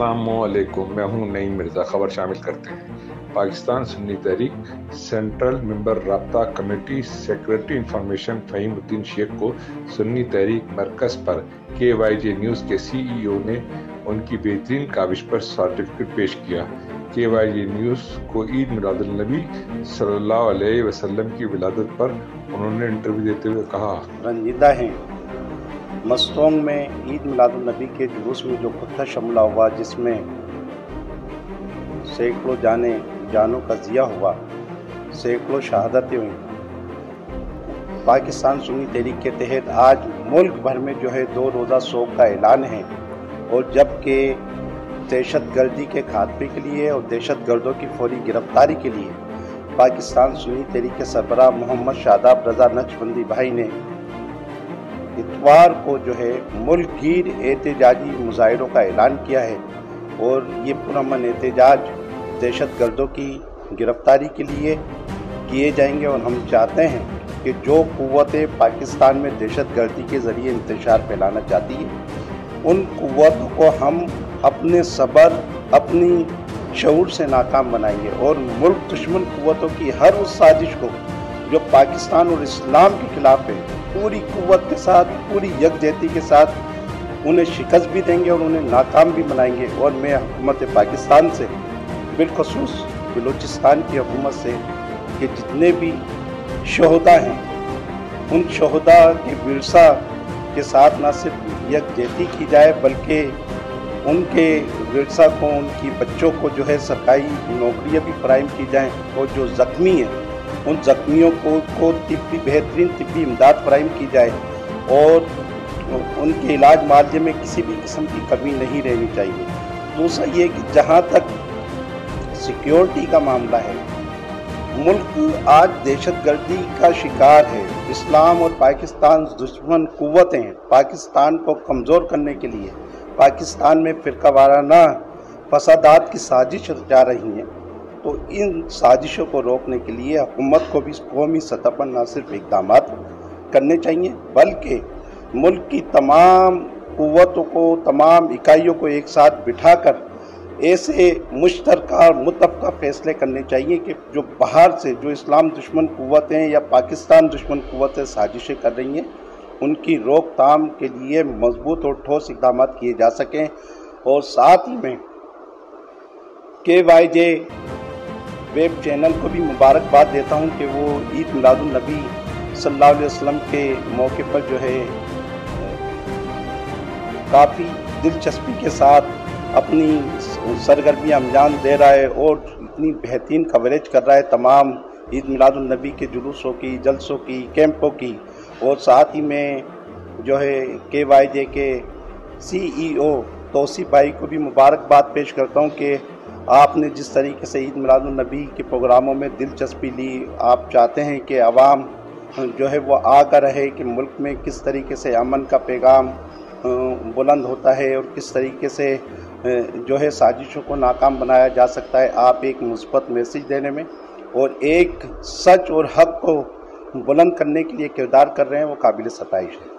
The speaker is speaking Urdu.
السلام علیکم، میں ہوں نعیم مرزا۔ خبر شامل کرتے ہیں۔ پاکستان سنی تحریک سینٹرل ممبر رابطہ کمیٹی سیکریٹری انفارمیشن فہیم الدین شیخ کو سنی تحریک مرکز پر KYJ نیوز کے CEO نے ان کی بہترین کاوش پر سرٹیفکیٹ پیش کیا۔ KYJ نیوز کو عید میلاد النبی صلی اللہ علیہ وسلم کی ولادت پر انہوں نے انٹرویو دیتے ہوئے کہا، رنجیدہ ہیں مستونگ میں عید میلاد النبی کے جلوس میں جو خودکش حملہ ہوا، جس میں سینکڑوں جانوں کا ضیاع ہوا، سینکڑوں شہادتیں ہوئیں۔ پاکستان سنی تحریک کے تحت آج ملک بھر میں 2 روزہ سوگ کا اعلان ہے، اور جبکہ دہشت گردی کے خاتمے کے لیے اور دہشت گردوں کی فوری گرفتاری کے لیے پاکستان سنی تحریک کے سربراہ محمد شاداب رضا نقشبندی بھائی نے اتوار کو ملک گیر احتجاجی مظاہروں کا اعلان کیا ہے، اور یہ پرامن احتجاج دہشت گردوں کی گرفتاری کے لیے کیے جائیں گے۔ اور ہم چاہتے ہیں کہ جو قوتیں پاکستان میں دہشت گردی کے ذریعے انتشار پھیلانا چاہتی ہیں، ان قوتوں کو ہم اپنے صبر، اپنی شعور سے ناکام بنائیں گے، اور ملک دشمن قوتوں کی ہر اس سازش کو جو پاکستان اور اسلام کے خلاف ہے، پوری قوت کے ساتھ، پوری یکجہتی کے ساتھ انہیں شکست بھی دیں گے اور انہیں ناکام بھی بنائیں گے۔ اور میں حکومت پاکستان سے، بالخصوص بلوچستان کی حکومت سے، کہ جتنے بھی شہداء ہیں، ان شہداء کے ورثہ کے ساتھ نہ صرف یکجہتی کی جائے، بلکہ ان کے ورثہ کو، ان کی بچوں کو سرکاری نوکریاں بھی فراہم کی جائیں، اور جو زخمی ہیں ان زخمیوں کو بہترین طبی امداد فراہم کی جائے، اور ان کے علاج معالجے میں کسی بھی قسم کی کمی نہیں رہنی چاہیے۔ دوسرا یہ کہ جہاں تک سیکیورٹی کا معاملہ ہے، ملک آج دہشت گردی کا شکار ہے۔ اسلام اور پاکستان دشمن قوتیں پاکستان کو کمزور کرنے کے لیے پاکستان میں فرقہ وارانہ فسادات کی سازش رچا رہی ہیں، تو ان سازشوں کو روکنے کے لیے حکومت کو بھی قومی سطح پر نہ صرف اقدامات کرنے چاہیے، بلکہ ملک کی تمام قوتوں کو، تمام اکائیوں کو ایک ساتھ بٹھا کر ایسے مشترکہ اور متفقہ فیصلے کرنے چاہیے کہ جو باہر سے جو اسلام دشمن قوتیں یا پاکستان دشمن قوتیں سازشیں کر رہی ہیں، ان کی روک تھام کے لیے مضبوط اور ٹھوس اقدامات کیے جا سکیں۔ اور ساتھ ہی میں KYJ ویب چینل کو بھی مبارکباد دیتا ہوں کہ وہ عید میلاد النبی صلی اللہ علیہ وسلم کے موقع پر کافی دلچسپی کے ساتھ اپنی سرگرمیاں انجام دے رہا ہے، اور اتنی بہترین کوریج کر رہا ہے تمام عید میلاد النبی کے جلوسوں کی، جلسوں کی، کیمپوں کی۔ اور ساتھ ہی میں KYJ کے CEO توصیف بھائی کو بھی مبارکباد پیش کرتا ہوں کہ آپ نے جس طریقے سے عید میلاد النبی کے پروگراموں میں دلچسپی لی، آپ چاہتے ہیں کہ عوام وہ آگاہ رہے کہ ملک میں کس طریقے سے امن کا پیغام بلند ہوتا ہے، اور کس طریقے سے سازشوں کو ناکام بنایا جا سکتا ہے۔ آپ ایک مثبت میسیج دینے میں اور ایک سچ اور حق کو بلند کرنے کے لیے کردار کر رہے ہیں، وہ قابل ستائش ہے۔